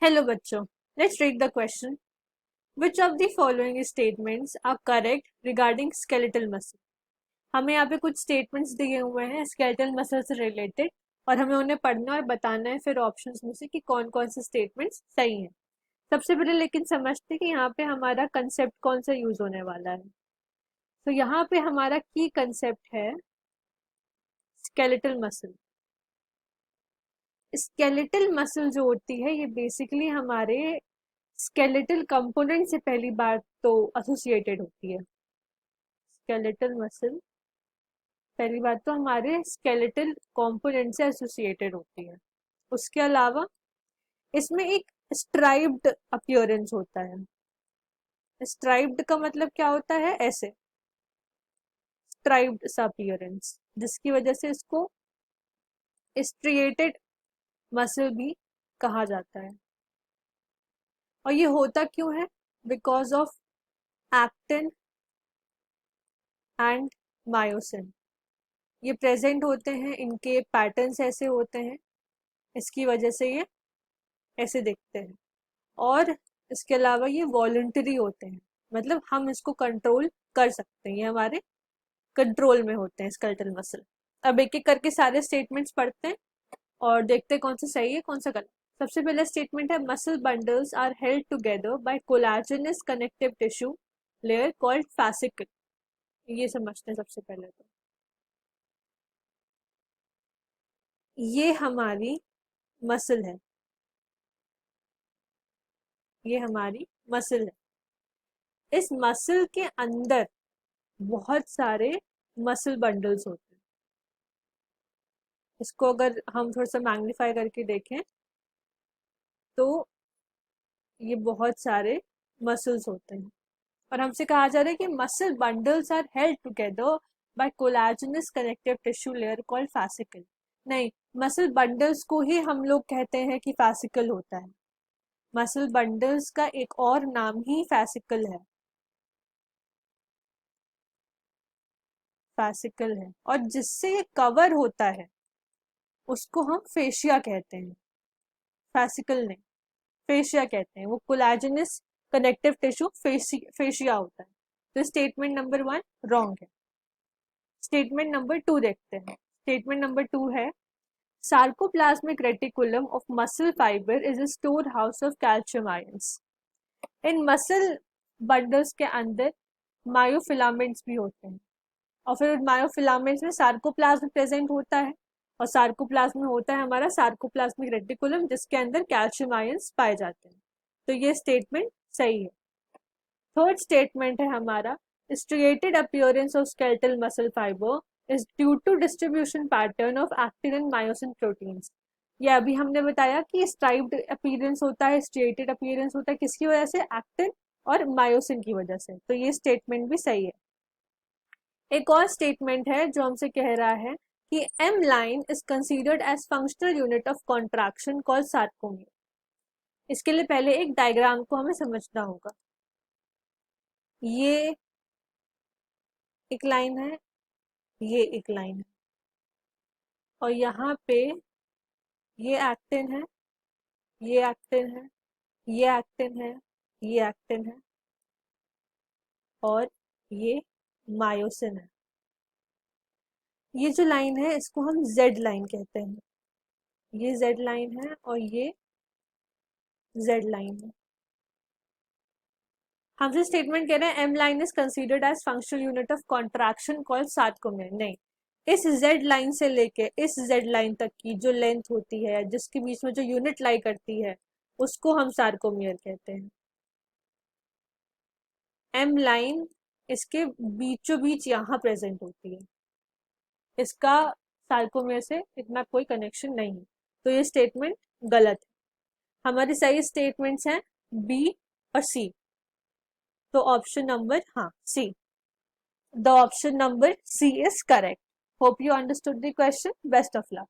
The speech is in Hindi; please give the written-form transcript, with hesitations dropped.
हेलो बच्चों, let's read the question. Which of the following statements are correct regarding skeletal muscle. हमें यहाँ पे कुछ स्टेटमेंट्स दिए हुए हैं स्केलेटल मसल से रिलेटेड और हमें उन्हें पढ़ना और बताना है फिर ऑप्शंस में से कि कौन कौन से स्टेटमेंट्स सही हैं. सबसे पहले लेकिन समझते कि यहाँ पे हमारा कंसेप्ट कौन सा यूज होने वाला है. तो यहाँ पे हमारा की कंसेप्ट है स्केलेटल मसल. स्केलेटल मसल जो होती है ये बेसिकली हमारे स्केलेटल कंपोनेंट से पहली बात तो एसोसिएटेड होती है. स्केलेटल मसल पहली बात तो हमारे स्केलेटल कंपोनेंट से एसोसिएटेड होती है. उसके अलावा इसमें एक स्ट्राइप्ड अपीयरेंस होता है. स्ट्राइप्ड का मतलब क्या होता है? ऐसे स्ट्राइप्ड सा अपीयरेंस जिसकी वजह से इसको स्ट्रिएटेड मसल भी कहा जाता है. और ये होता क्यों है? Because of actin and myosin. ये प्रेजेंट होते हैं, इनके पैटर्न्स ऐसे होते हैं, इसकी वजह से ये ऐसे दिखते हैं. और इसके अलावा ये वॉलंटरी होते हैं, मतलब हम इसको कंट्रोल कर सकते हैं, ये हमारे कंट्रोल में होते हैं स्केलेटल मसल. अब एक एक करके सारे स्टेटमेंट्स पढ़ते हैं और देखते हैं कौन सा सही है कौन सा गलत. सबसे पहला स्टेटमेंट है muscle bundles are held together by collagenous connective tissue layer called fascicle. ये समझते हैं सबसे पहले. तो ये हमारी मसल है, ये हमारी मसल है. इस मसल के अंदर बहुत सारे मसल बंडल्स होते हैं. इसको अगर हम थोड़ा सा मैग्नीफाई करके देखें तो ये बहुत सारे मसल्स होते हैं. और हमसे कहा जा रहा है कि muscle bundles are held together by collagenous connective tissue layer called fascicle. नहीं, मसल बंडल्स को ही हम लोग कहते हैं कि फैसिकल होता है. मसल बंडल्स का एक और नाम ही फैसिकल है, फैसिकल है. और जिससे ये कवर होता है उसको हम फेशिया कहते हैं, फैसिकल नहीं, फेशिया कहते हैं. वो कोलाजेनस कनेक्टिव टिश्यू फेशिया होता है. तो स्टेटमेंट नंबर 1 रॉन्ग है. स्टेटमेंट नंबर 2 देखते हैं. स्टेटमेंट नंबर 2 है sarcoplasmic reticulum of muscle fibre is a store house of calcium ions. In muscle bundles के अंदर मायोफिलामेंट्स भी होते हैं और फिर मायोफिलामेंट्स में सार्कोप्लाज्म प्रेजेंट होता है और सार्कोप्लाज्म में होता है हमारा सार्कोप्लाज्मिक रेटिकुलम जिसके अंदर कैल्शियम आयंस पाए जाते हैं. तो ये स्टेटमेंट सही है. थर्ड स्टेटमेंट है हमारा striated appearance of skeletal muscle fiber is due to distribution pattern of actin and myosin proteins. ये अभी हमने बताया कि स्ट्राइप्ड अपीयरेंस होता है, स्ट्रिएटेड अपीयरेंस होता है, किसकी वजह से? एक्टिन और मायोसिन की वजह से. तो ये स्टेटमेंट भी सही है. एक और स्टेटमेंट है जो हमसे कह रहा है कि M line is considered as functional unit of contraction called sarcomere. इसके लिए पहले एक डायग्राम को हमें समझना होगा. ये एक लाइन है, ये एक लाइन है और यहाँ पे ये एक्टिन है, ये एक्टिन है, ये एक्टिन है, ये एक्टिन है और ये मायोसिन है. ये जो लाइन है इसको हम जेड लाइन कहते हैं. ये जेड लाइन है और ये जेड लाइन है. हमसे स्टेटमेंट कह रहे हैं M line is considered as functional unit of contraction called sarcomere. नहीं, इस जेड लाइन से लेके इस जेड लाइन तक की जो लेंथ होती है, जिसके बीच में जो यूनिट लाई करती है, उसको हम सार्कोमियर कहते हैं. एम लाइन इसके बीचों बीच यहाँ प्रेजेंट होती है, इसका सार्कोमियर से इतना कोई कनेक्शन नहीं है. तो ये स्टेटमेंट गलत है. हमारी सही स्टेटमेंट्स हैं बी और सी. तो ऑप्शन नंबर, हाँ, सी. The option number C is correct. Hope you understood the question. Best of luck.